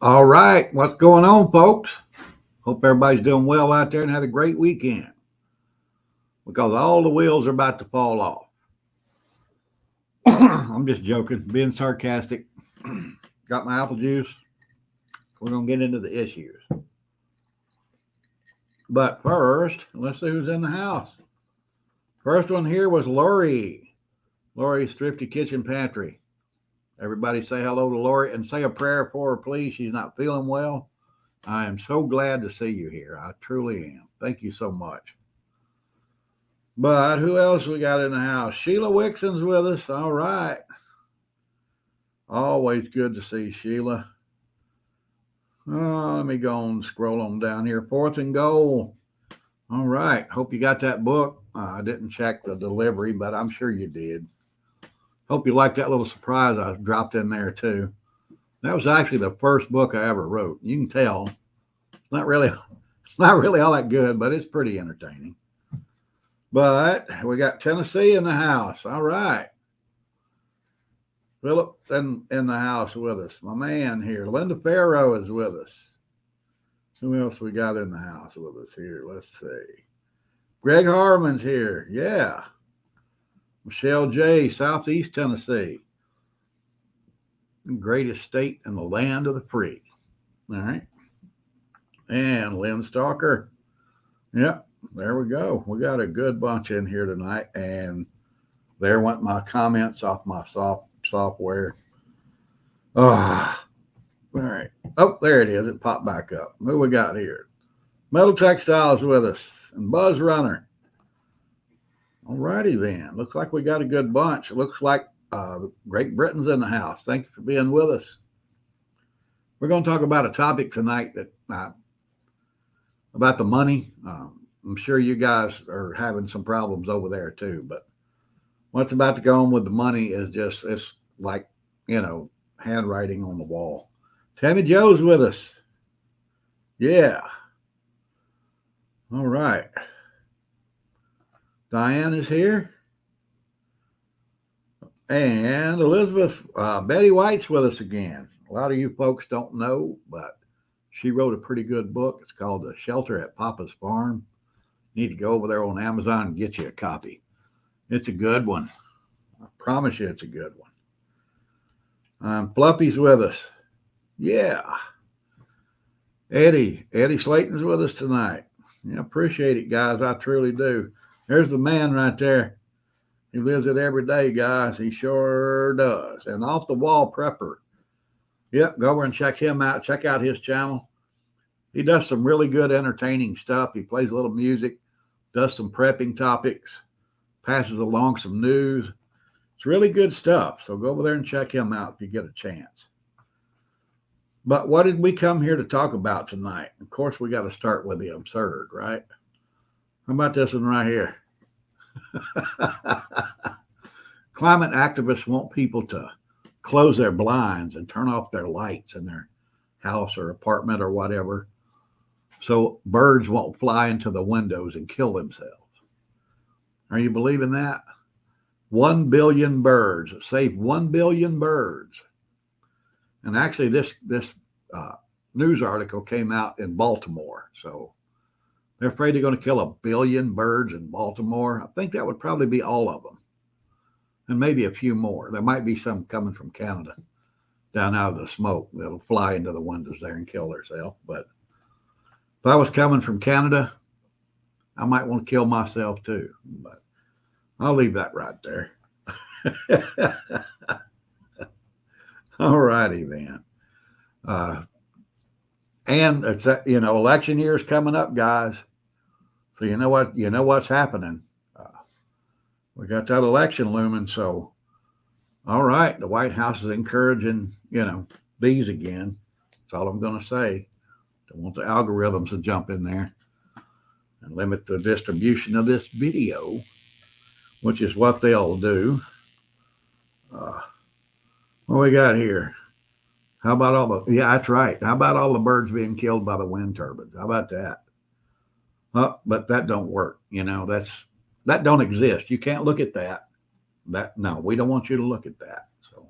All right, what's going on, folks? Hope everybody's doing well out there and had a great weekend because all the wheels are about to fall off. I'm just joking, being sarcastic. Got my apple juice. We're going to get into the issues. But first, let's see who's in the house. First one here was Lori. Lori's Thrifty Kitchen Pantry. Everybody say hello to Lori and say a prayer for her, please. She's not feeling well. I am so glad to see you here. I truly am. Thank you so much. But who else we got in the house? Sheila Wixon's with us. All right. Always good to see Sheila. Let me go and scroll on down here. Fourth and goal. All right. Hope you got that book. I didn't check the delivery, but I'm sure you did. Hope you liked that little surprise I dropped in there too. That was actually the first book I ever wrote. You can tell. It's not really all that good, but it's pretty entertaining. But we got Tennessee in the house. All right. Philip in the house with us. My man here. Linda Farrow is with us. Who else we got in the house with us here? Let's see. Greg Harmon's here. Yeah. Michelle J., Southeast Tennessee. Greatest state in the land of the free. All right. And Lynn Stalker. Yep. There we go. We got a good bunch in here tonight. And there went my comments off my software. All right. Oh, there it is. It popped back up. Who we got here? Metal Textiles with us and Buzz Runner. All righty then. Looks like we got a good bunch. It looks like Great Britain's in the house. Thank you for being with us. We're going to talk about a topic tonight that about the money. I'm sure you guys are having some problems over there too, but what's about to go on with the money is just, it's like, handwriting on the wall. Tammy Joe's with us. Yeah. All right. Diane is here. And Elizabeth, Betty White's with us again. A lot of you folks don't know, but she wrote a pretty good book. It's called The Shelter at Papa's Farm. You need to go over there on Amazon and get you a copy. It's a good one. I promise you it's a good one. Fluffy's with us. Yeah. Eddie Slayton's with us tonight. Yeah, appreciate it, guys. I truly do. There's the man right there. He lives it every day, guys. He sure does. And Off the Wall Prepper. Yep, go over and check him out. Check out his channel. He does some really good entertaining stuff. He plays a little music, does some prepping topics, passes along some news. It's really good stuff. So go over there and check him out if you get a chance. But what did we come here to talk about tonight? Of course, we got to start with the absurd, right? How about this one right here? Climate activists want people to close their blinds and turn off their lights in their house or apartment or whatever, so birds won't fly into the windows and kill themselves. Are you believing that? 1 billion birds. Save 1 billion birds. And actually, this news article came out in Baltimore. So they're afraid they're going to kill 1 billion birds in Baltimore. I think that would probably be all of them. And maybe a few more. There might be some coming from Canada down out of the smoke that'll fly into the windows there and kill themselves. But if I was coming from Canada, I might want to kill myself too. But I'll leave that right there. All righty then. And it's election year is coming up, guys. So you know what's happening. We got that election looming. So, all right, the White House is encouraging these again. That's all I'm going to say. Don't want the algorithms to jump in there and limit the distribution of this video, which is what they'll do. What we got here? How about yeah, that's right. How about all the birds being killed by the wind turbines? How about that? But that don't work. That don't exist. You can't look at that. No, we don't want you to look at that. So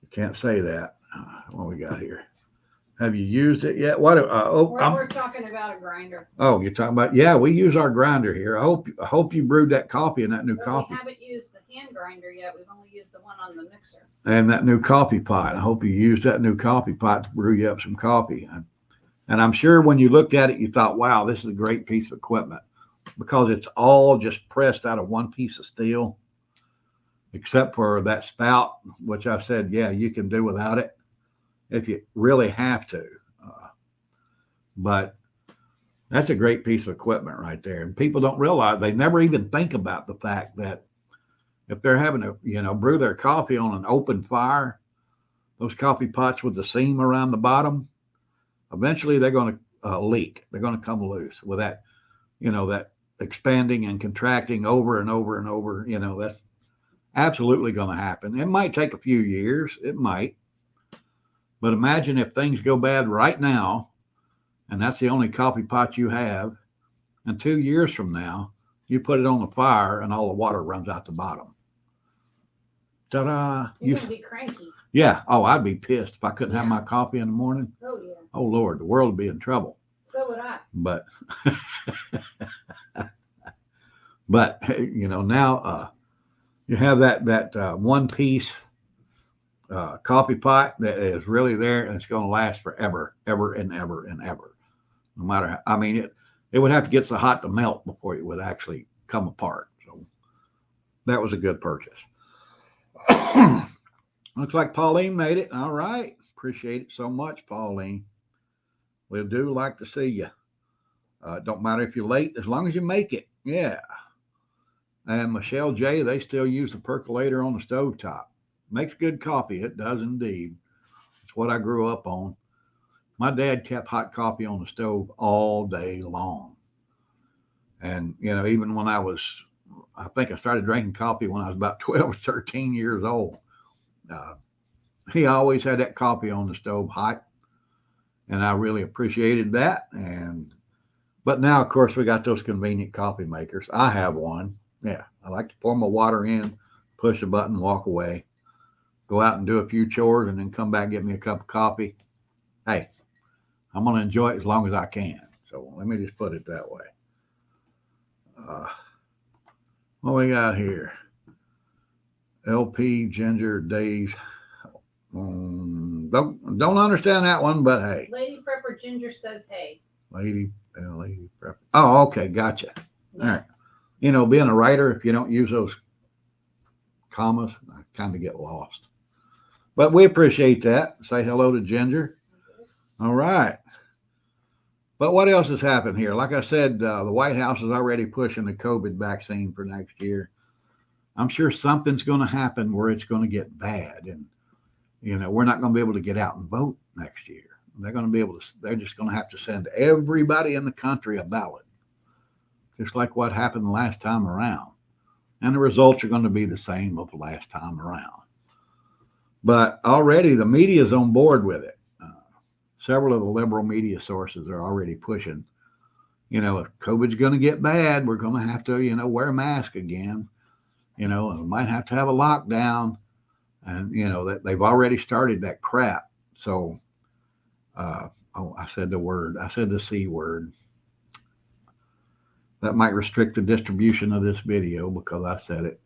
you can't say that. What we got here? Have you used it yet? What? We're talking about a grinder. Oh, you're talking about, yeah, we use our grinder here. I hope you brewed that coffee in that new coffee. We haven't used the hand grinder yet. We've only used the one on the mixer. And that new coffee pot. I hope you used that new coffee pot to brew you up some coffee. And I'm sure when you looked at it, you thought, wow, this is a great piece of equipment, because it's all just pressed out of one piece of steel, except for that spout, which I said, yeah, you can do without it if you really have to. But that's a great piece of equipment right there. And people don't realize, they never even think about the fact that if they're having to, brew their coffee on an open fire, those coffee pots with the seam around the bottom, eventually they're going to leak. They're going to come loose with that, that expanding and contracting over and over and over. That's absolutely going to happen. It might take a few years. It might. But imagine if things go bad right now, and that's the only coffee pot you have, and 2 years from now, you put it on the fire and all the water runs out the bottom. Ta-da! You're going to be cranky. Yeah. Oh, I'd be pissed if I couldn't have my coffee in the morning. Oh, yeah. Oh, Lord, the world would be in trouble. So would I. But, now you have that one piece coffee pot that is really there, and it's going to last forever, ever and ever and ever. No matter, it would have to get so hot to melt before it would actually come apart. So that was a good purchase. Looks like Pauline made it. All right. Appreciate it so much, Pauline. We do like to see you. Don't matter if you're late, as long as you make it. Yeah. And Michelle J., they still use the percolator on the stovetop. Makes good coffee. It does indeed. It's what I grew up on. My dad kept hot coffee on the stove all day long. And, even when I think I started drinking coffee when I was about 12 or 13 years old. He always had that coffee on the stove hot. And I really appreciated that. But now, of course, we got those convenient coffee makers. I have one. Yeah. I like to pour my water in, push a button, walk away, go out and do a few chores, and then come back and get me a cup of coffee. Hey, I'm going to enjoy it as long as I can. So let me just put it that way. What we got here? LP Ginger Days. Don't understand that one, but hey. Lady Prepper Ginger says hey. Lady Prepper. Oh, okay, gotcha. Yeah. All right. Being a writer, if you don't use those commas, I kind of get lost. But we appreciate that. Say hello to Ginger. All right. But what else has happened here? Like I said, the White House is already pushing the COVID vaccine for next year. I'm sure something's going to happen where it's going to get bad. And, we're not going to be able to get out and vote next year. They're just going to have to send everybody in the country a ballot, just like what happened the last time around. And the results are going to be the same of the last time around. But already the media is on board with it. Several of the liberal media sources are already pushing, if COVID's going to get bad, we're going to have to, wear a mask again. We might have to have a lockdown. And, that they've already started that crap. So, I said the C word. That might restrict the distribution of this video because I said it.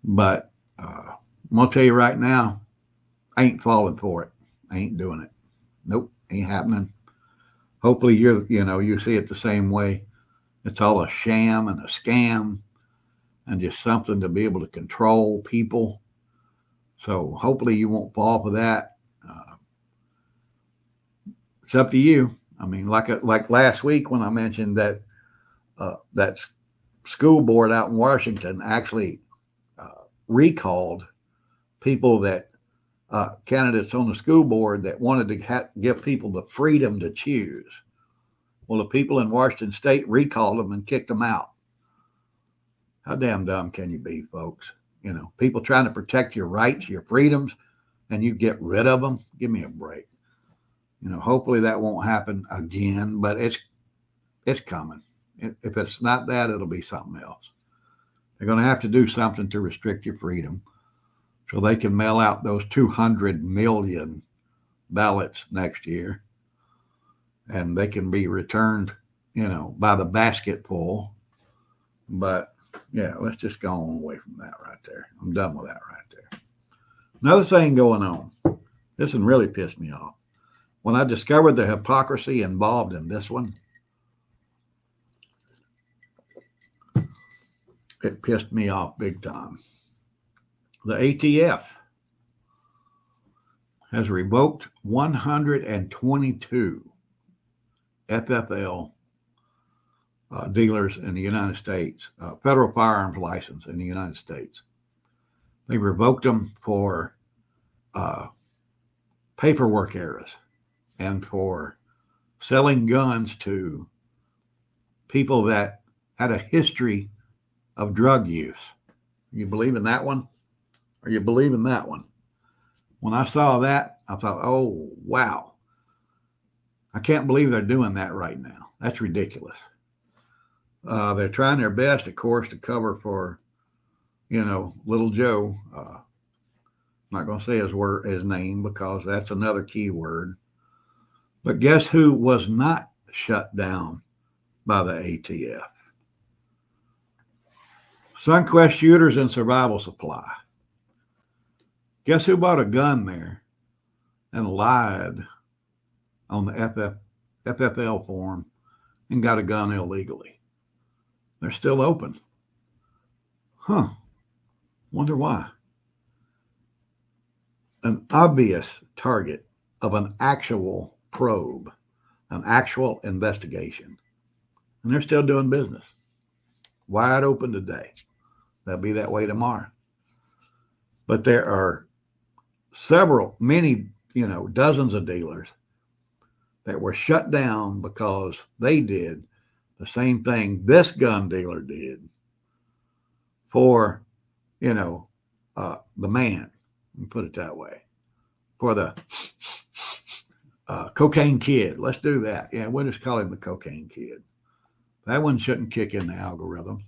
But I'm going to tell you right now, I ain't falling for it. I ain't doing it. Nope, ain't happening. Hopefully you see it the same way. It's all a sham and a scam and just something to be able to control people. So hopefully you won't fall for that. It's up to you. Like last week when I mentioned that that school board out in Washington actually recalled people that candidates on the school board that wanted to give people the freedom to choose. Well, the people in Washington State recalled them and kicked them out. How damn dumb can you be, folks? People trying to protect your rights, your freedoms, and you get rid of them. Give me a break. Hopefully that won't happen again, but it's coming. If it's not that, it'll be something else. They're going to have to do something to restrict your freedom so they can mail out those 200 million ballots next year, and they can be returned, by the basketful. But yeah, let's just go on away from that right there. I'm done with that right there. Another thing going on. This one really pissed me off. When I discovered the hypocrisy involved in this one, it pissed me off big time. The ATF has revoked 122 FFL dealers in the United States, federal firearms license in the United States. They revoked them for paperwork errors and for selling guns to people that had a history of drug use. You believe in that one? Or you believe in that one? When I saw that, I thought, oh, wow. I can't believe they're doing that right now. That's ridiculous. They're trying their best, of course, to cover for, little Joe. I'm not going to say his name because that's another key word. But guess who was not shut down by the ATF? Sunquest Shooters and Survival Supply. Guess who bought a gun there and lied on the FFL form and got a gun illegally? They're still open. Wonder why. An obvious target of an actual probe, an actual investigation. And they're still doing business. Wide open today. They'll be that way tomorrow. But there are many, dozens of dealers that were shut down because they did the same thing this gun dealer did for, the man, let me put it that way, for the cocaine kid. Let's do that. Yeah, we'll just call him the cocaine kid. That one shouldn't kick in the algorithm.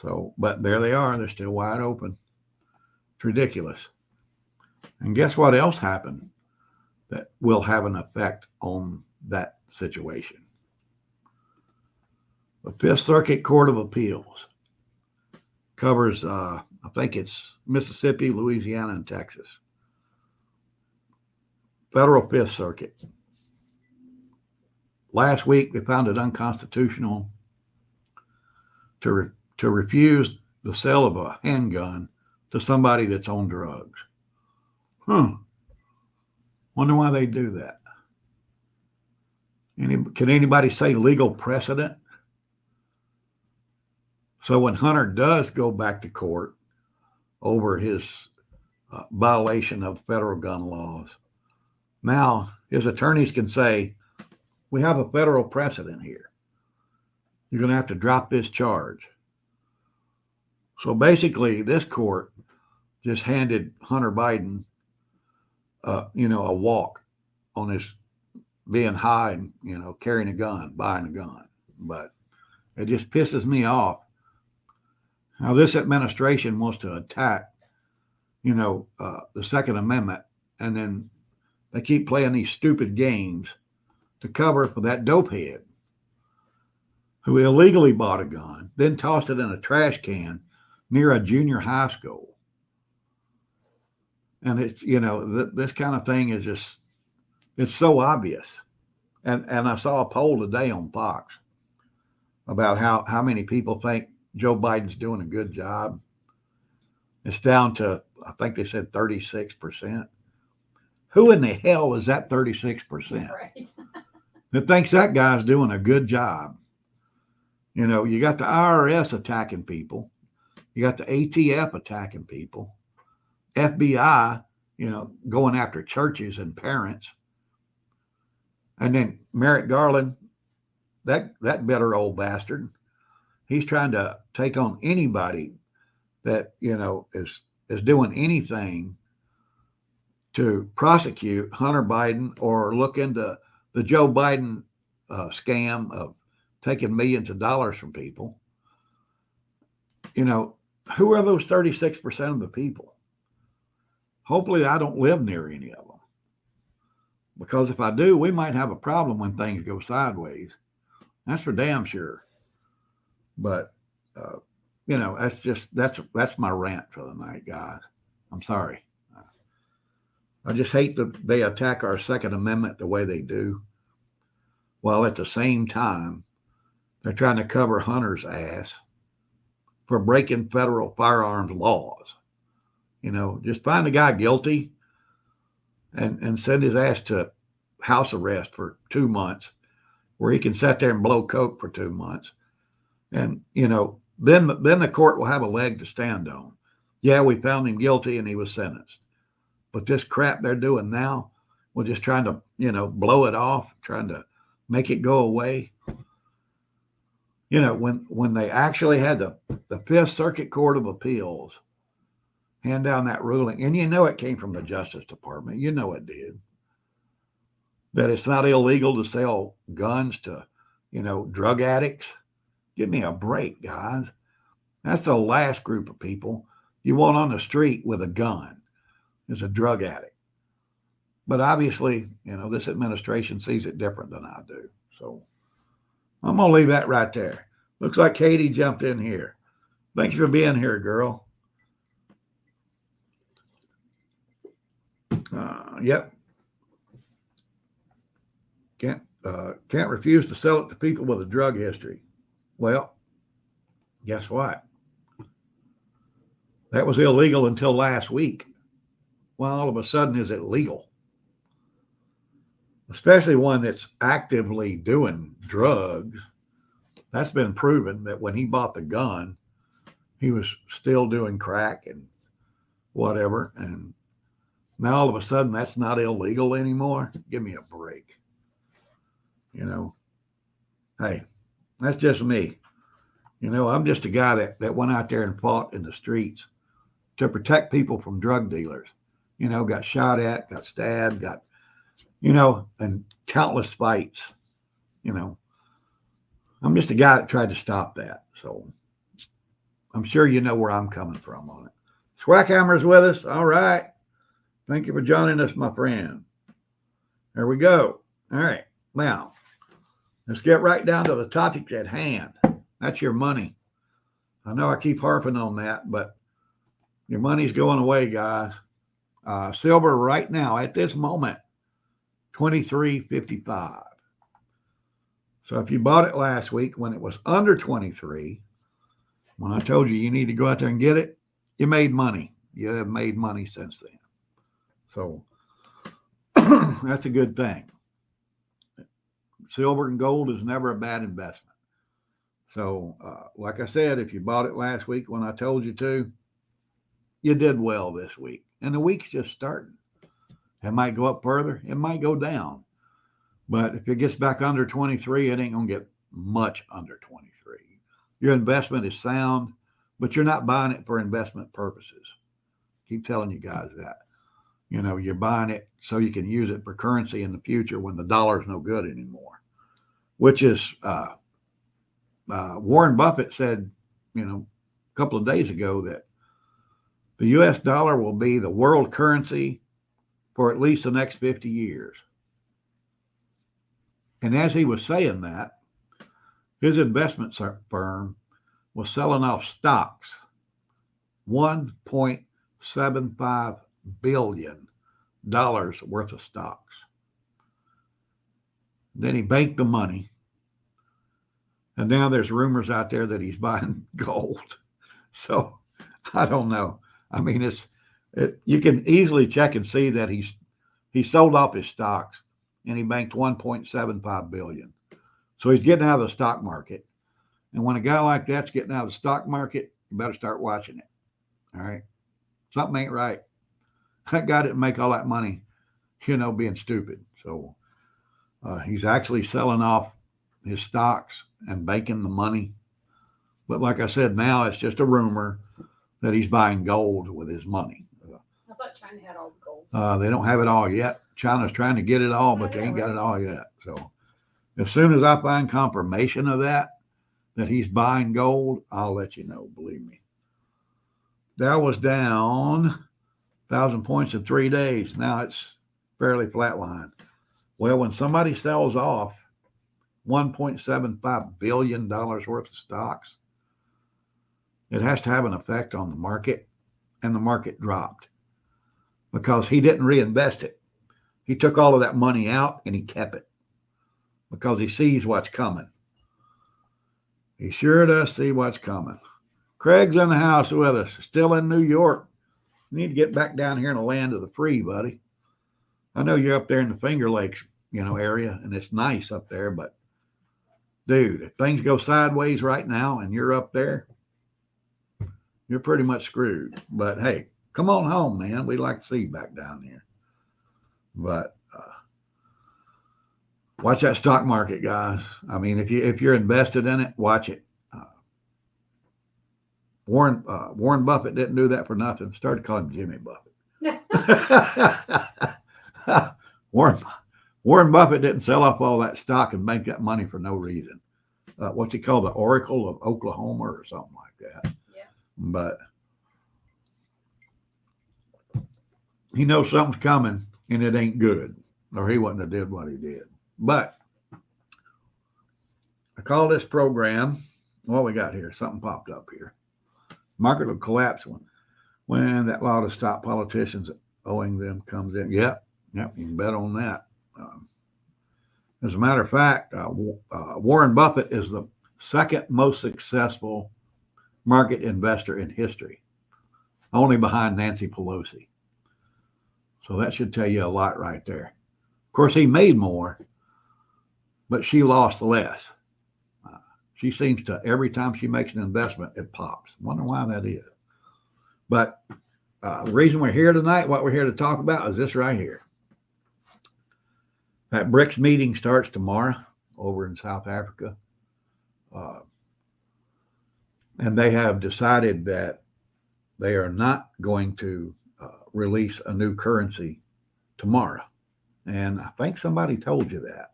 So, but there they are. They're still wide open. It's ridiculous. And guess what else happened that will have an effect on that situation? The Fifth Circuit Court of Appeals covers, I think it's Mississippi, Louisiana, and Texas. Federal Fifth Circuit. Last week, they found it unconstitutional to refuse the sale of a handgun to somebody that's on drugs. Wonder why they do that. Can anybody say legal precedent? So when Hunter does go back to court over his violation of federal gun laws, now his attorneys can say, we have a federal precedent here. You're going to have to drop this charge. So basically, this court just handed Hunter Biden, a walk on his being high and, carrying a gun, buying a gun. But it just pisses me off how this administration wants to attack, the Second Amendment, and then they keep playing these stupid games to cover for that dopehead who illegally bought a gun, then tossed it in a trash can near a junior high school. And it's, this kind of thing is just, it's so obvious. And I saw a poll today on Fox about how many people think Joe Biden's doing a good job. It's down to, I think they said 36%. Who in the hell is that 36%? Right. That thinks that guy's doing a good job? You got the IRS attacking people. You got the ATF attacking people. FBI, going after churches and parents. And then Merrick Garland, that bitter old bastard, he's trying to take on anybody that, is doing anything to prosecute Hunter Biden or look into the Joe Biden scam of taking millions of dollars from people. Who are those 36% of the people? Hopefully I don't live near any of them. Because if I do, we might have a problem when things go sideways. That's for damn sure. But that's my rant for the night, guys. I'm sorry. I just hate that they attack our Second Amendment the way they do, while at the same time they're trying to cover Hunter's ass for breaking federal firearms laws. Just find the guy guilty and send his ass to house arrest for 2 months, where he can sit there and blow coke for 2 months, and then the court will have a leg to stand on. Yeah, we found him guilty and he was sentenced. But this crap they're doing now, we're just trying to blow it off, trying to make it go away. When they actually had the Fifth Circuit Court of Appeals hand down that ruling, and it came from the Justice Department, it did, that it's not illegal to sell guns to drug addicts. Give me a break, guys. That's the last group of people you want on the street with a gun, is a drug addict. But obviously, this administration sees it different than I do. So I'm going to leave that right there. Looks like Katie jumped in here. Thank you for being here, girl. Yep. Can't refuse to sell it to people with a drug history. Well, guess what? That was illegal until last week. Well, all of a sudden, is it legal? Especially one that's actively doing drugs. That's been proven that when he bought the gun, he was still doing crack and whatever. And now all of a sudden, that's not illegal anymore. Give me a break. Hey, that's just me. I'm just a guy that went out there and fought in the streets to protect people from drug dealers. Got shot at, got stabbed, got, and countless fights. I'm just a guy that tried to stop that. So I'm sure you know where I'm coming from on it. Swackhammer's with us. All right. Thank you for joining us, my friend. There we go. All right. Now, let's get right down to the topic at hand. That's your money. I know I keep harping on that, but your money's going away, guys. Silver right now at this moment, $23.55. So if you bought it last week when it was under 23, when I told you need to go out there and get it, you made money. You have made money since then. So that's a good thing. Silver and gold is never a bad investment. So like I said, if you bought it last week when I told you to, you did well this week. And the week's just starting. It might go up further. It might go down. But if it gets back under 23, it ain't going to get much under 23. Your investment is sound, but you're not buying it for investment purposes. Keep telling you guys that. You're buying it so you can use it for currency in the future when the dollar's no good anymore. Which is, Warren Buffett said, a couple of days ago that the U.S. dollar will be the world currency for at least the next 50 years. And as he was saying that, his investment firm was selling off stocks, $1.75 billion worth of stocks. Then he banked the money. And now there's rumors out there that he's buying gold. So I don't know. I mean, you can easily check and see that he sold off his stocks and he banked $1.75 billion. So he's getting out of the stock market. And when a guy like that's getting out of the stock market, you better start watching it. All right. Something ain't right. That guy didn't make all that money, being stupid. So he's actually selling off his stocks and banking the money. But like I said, now it's just a rumor that he's buying gold with his money. I thought China had all the gold. They don't have it all yet. China's trying to get it all, but they ain't got it all yet. So as soon as I find confirmation of that he's buying gold, I'll let you know, believe me. Dow was down 1,000 points in 3 days. Now it's fairly flatlined. Well, when somebody sells off $1.75 billion worth of stocks, it has to have an effect on the market, and the market dropped because he didn't reinvest it. He took all of that money out and he kept it because he sees what's coming. He sure does see what's coming. Craig's in the house with us, still in New York. You need to get back down here in the land of the free, buddy. I know you're up there in the Finger Lakes, area, and it's nice up there, but dude, if things go sideways right now and you're up there, you're pretty much screwed. But hey, come on home, man. We'd like to see you back down here. But watch that stock market, guys. I mean, if you're invested in it, watch it. Warren Buffett didn't do that for nothing. Started calling him Jimmy Buffett. Warren Buffett didn't sell off all that stock and make that money for no reason. What's he called, the Oracle of Oklahoma or something like that. Yeah. But he knows something's coming and it ain't good, or he wouldn't have did what he did. But I call this program, what we got here? Something popped up here. Market will collapse when that lot of stock politicians owing them comes in. Yep, you can bet on that. As a matter of fact, Warren Buffett is the second most successful market investor in history, only behind Nancy Pelosi. So that should tell you a lot right there. Of course, he made more, but she lost less. She seems to, every time she makes an investment, it pops. I wonder why that is. But the reason we're here tonight, what we're here to talk about is this right here. That BRICS meeting starts tomorrow over in South Africa. And they have decided that they are not going to release a new currency tomorrow. And I think somebody told you that.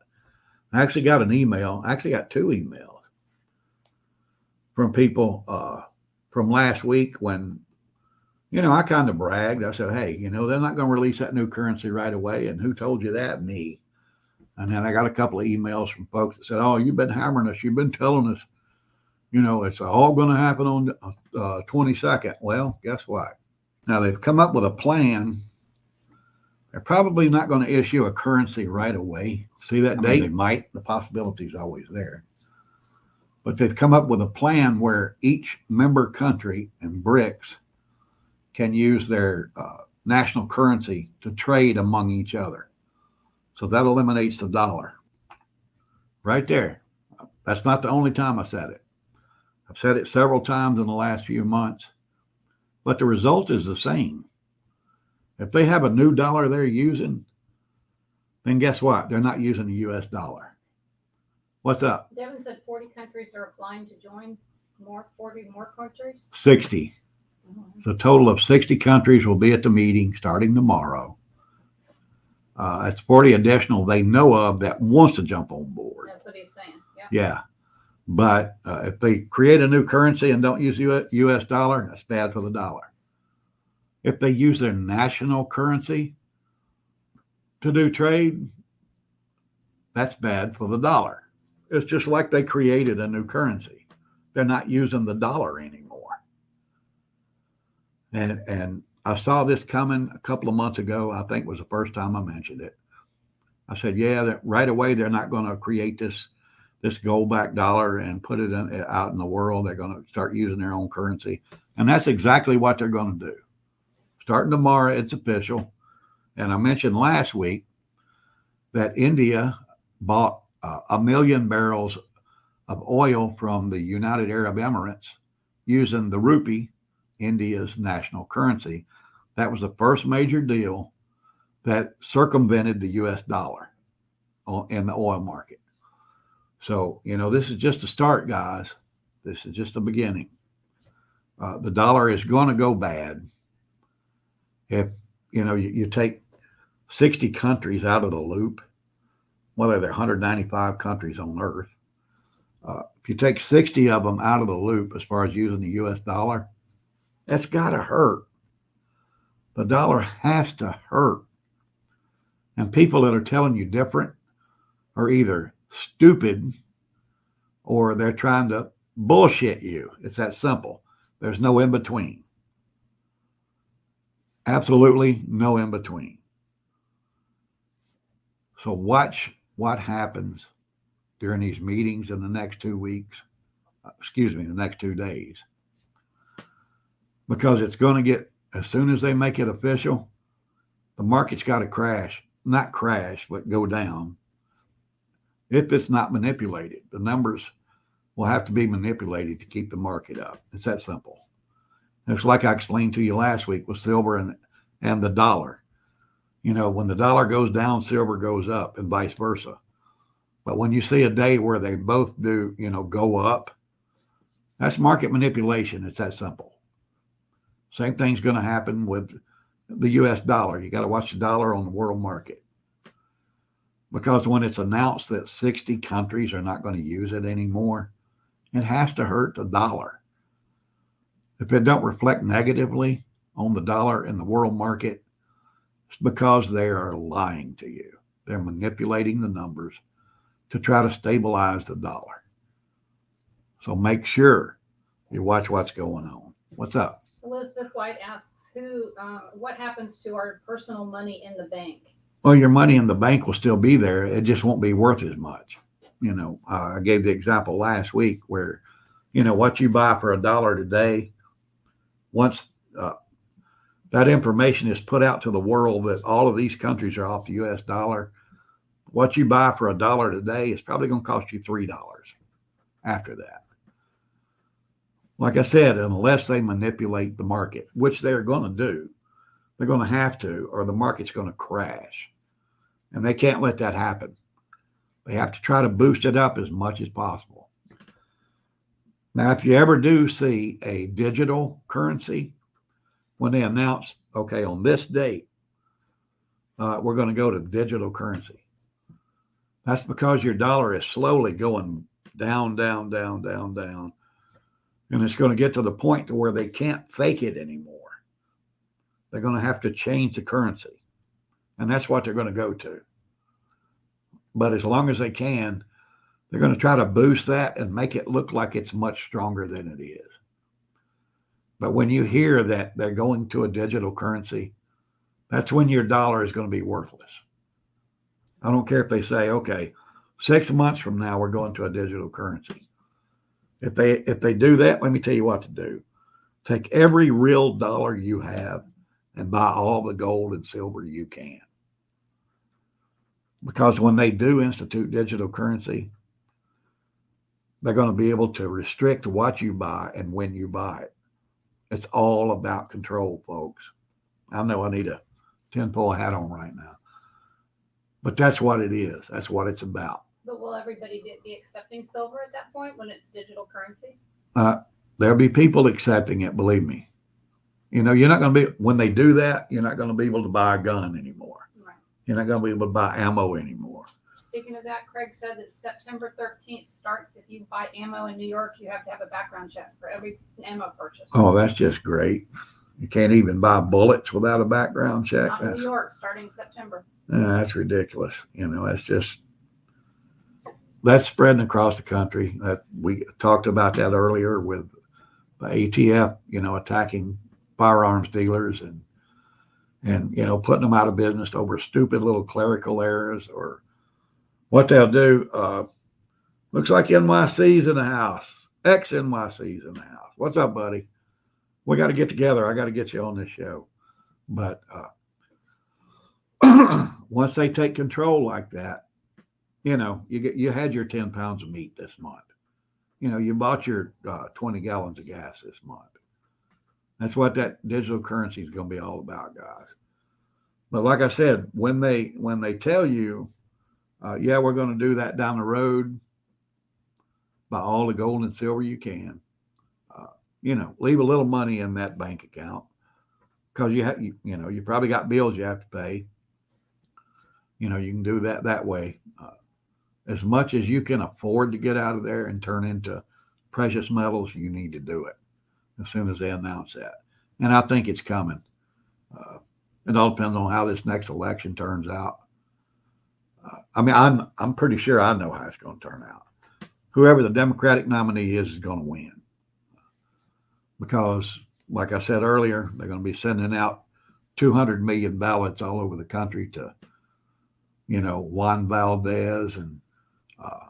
I actually got an email. I actually got 2 emails from people from last week when, I kind of bragged. I said, hey, they're not going to release that new currency right away. And who told you that? Me. And then I got a couple of emails from folks that said, oh, you've been hammering us. You've been telling us, it's all going to happen on the 22nd. Well, guess what? Now they've come up with a plan. They're probably not going to issue a currency right away. See that date? They might. The possibility is always there. But they've come up with a plan where each member country and BRICS can use their national currency to trade among each other. So that eliminates the dollar. Right there. That's not the only time I said it. I've said it several times in the last few months. But the result is the same. If they have a new dollar they're using, then guess what? They're not using the US dollar. What's up? Devin said 40 countries are applying to join. 40 more countries? 60. Mm-hmm. So a total of 60 countries will be at the meeting starting tomorrow. That's 40 additional they know of that wants to jump on board. That's what he's saying. Yeah. Yeah. But if they create a new currency and don't use US dollar, that's bad for the dollar. If they use their national currency to do trade, that's bad for the dollar. It's just like they created a new currency. They're not using the dollar anymore. And I saw this coming a couple of months ago. I think was the first time I mentioned it. I said, yeah, right away, they're not going to create this gold-backed dollar and put it out in the world. They're going to start using their own currency. And that's exactly what they're going to do. Starting tomorrow, it's official. And I mentioned last week that India bought 1 million barrels of oil from the United Arab Emirates using the rupee, India's national currency. That was the first major deal that circumvented the US dollar in the oil market. So, this is just a start, guys. This is just the beginning. The dollar is going to go bad. If, you take 60 countries out of the loop, what are there, 195 countries on earth? If you take 60 of them out of the loop as far as using the US dollar, that's got to hurt. The dollar has to hurt. And people that are telling you different, are either stupid or they're trying to bullshit you. It's that simple. There's no in between. Absolutely no in between. So watch what happens during these meetings in the next 2 weeks, the next 2 days. Because it's going to get, as soon as they make it official, the market's got to crash. Not crash, but go down. If it's not manipulated, the numbers will have to be manipulated to keep the market up. It's that simple. It's like I explained to you last week with silver and the dollar. You know, when the dollar goes down, silver goes up and vice versa. But when you see a day where they both do, go up, that's market manipulation. It's that simple. Same thing's going to happen with the US dollar. You got to watch the dollar on the world market. Because when it's announced that 60 countries are not going to use it anymore, it has to hurt the dollar. If it don't reflect negatively on the dollar in the world market, it's because they are lying to you. They're manipulating the numbers to try to stabilize the dollar. So make sure you watch what's going on. What's up? Elizabeth White asks, what happens to our personal money in the bank? Well, your money in the bank will still be there. It just won't be worth as much. I gave the example last week where, what you buy for $1 today, once that information is put out to the world that all of these countries are off the US dollar, what you buy for $1 today is probably going to cost you $3 after that. Like I said, unless they manipulate the market, which they're going to do, they're going to have to, or the market's going to crash. And they can't let that happen. They have to try to boost it up as much as possible. Now, if you ever do see a digital currency, when they announce, okay, on this date, we're going to go to digital currency. That's because your dollar is slowly going down, down, down, down, down. And it's going to get to the point to where they can't fake it anymore. They're going to have to change the currency. And that's what they're going to go to. But as long as they can, they're going to try to boost that and make it look like it's much stronger than it is. But when you hear that they're going to a digital currency, that's when your dollar is going to be worthless. I don't care if they say, okay, 6 months from now, we're going to a digital currency. If they do that, let me tell you what to do. Take every real dollar you have and buy all the gold and silver you can. Because when they do institute digital currency, they're going to be able to restrict what you buy and when you buy it. It's all about control, folks. I know I need a tinfoil hat on right now. But that's what it is. That's what it's about. But will everybody be accepting silver at that point when it's digital currency? There'll be people accepting it, believe me. You're not going to be, when they do that, you're not going to be able to buy a gun anymore. Right. You're not going to be able to buy ammo anymore. Speaking of that, Craig said that September 13th starts. If you buy ammo in New York, you have to have a background check for every ammo purchase. Oh, that's just great. You can't even buy bullets without a background check. Not in New York, starting September. That's ridiculous. That's spreading across the country. That we talked about that earlier with the ATF, attacking firearms dealers and putting them out of business over stupid little clerical errors or what they'll do. Looks like NYC's in the house. Ex-NYC's in the house. What's up, buddy? We got to get together. I got to get you on this show. But once they take control like that, you had your 10 pounds of meat this month. You bought your 20 gallons of gas this month. That's what that digital currency is going to be all about, guys. But like I said, when they tell you, yeah, we're going to do that down the road, buy all the gold and silver you can, leave a little money in that bank account because you probably got bills you have to pay. You can do that way. As much as you can afford to get out of there and turn into precious metals, you need to do it as soon as they announce that. And I think it's coming. It all depends on how this next election turns out. I mean, I'm pretty sure I know how it's going to turn out. Whoever the Democratic nominee is going to win, because, like I said earlier, they're going to be sending out 200 million ballots all over the country to, Juan Valdez and uh,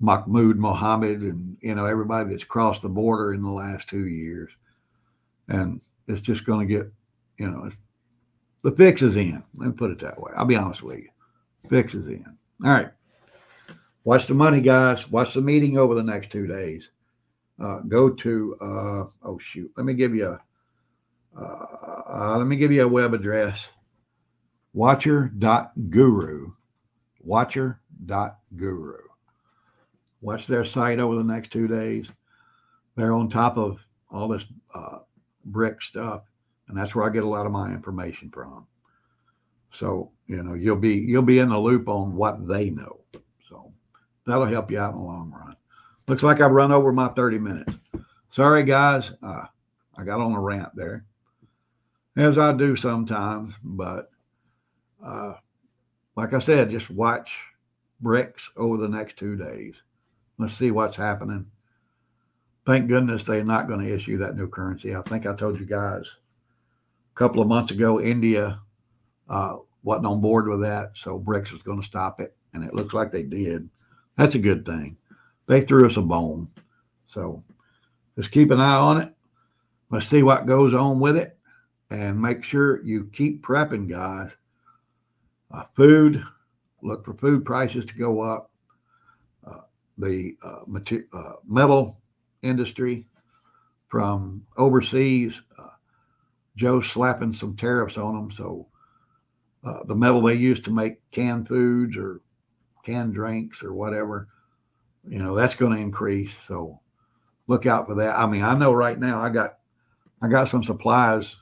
Mahmoud Mohammed and, everybody that's crossed the border in the last 2 years. And it's just going to get, the fix is in. Let me put it that way. I'll be honest with you. Fix is in. All right. Watch the money, guys. Watch the meeting over the next 2 days. Go to, oh shoot, let me give you a web address, watcher.guru, watcher.guru. Watch their site over the next 2 days. They're on top of all this brick stuff, and that's where I get a lot of my information from. So, you'll be in the loop on what they know. So that'll help you out in the long run. Looks like I've run over my 30 minutes. Sorry, guys. I got on a rant there, as I do sometimes. But like I said, just watch BRICS over the next 2 days. Let's see what's happening. Thank goodness they're not going to issue that new currency. I think I told you guys a couple of months ago, India wasn't on board with that, so BRICS was going to stop it, and it looks like they did. That's a good thing. They threw us a bone. So just keep an eye on it. Let's see what goes on with it, and make sure you keep prepping, guys. Food, look for food prices to go up. The metal industry from overseas, Joe's slapping some tariffs on them. So the metal they use to make canned foods or canned drinks or whatever, that's going to increase. So look out for that. I mean, I know right now I got some supplies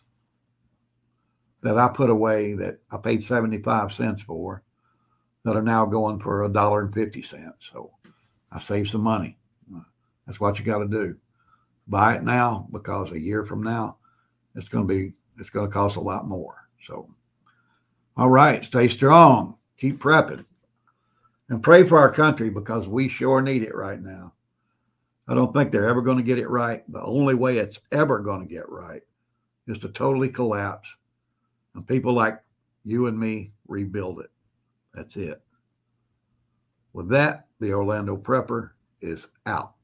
that I put away that I paid 75 cents for that are now going for $1.50. So I saved some money. That's what you got to do. Buy it now, because a year from now, it's going to cost a lot more. So, all right, stay strong. Keep prepping. And pray for our country, because we sure need it right now. I don't think they're ever going to get it right. The only way it's ever going to get right is to totally collapse and people like you and me rebuild it. That's it. With that, the Orlando Prepper is out.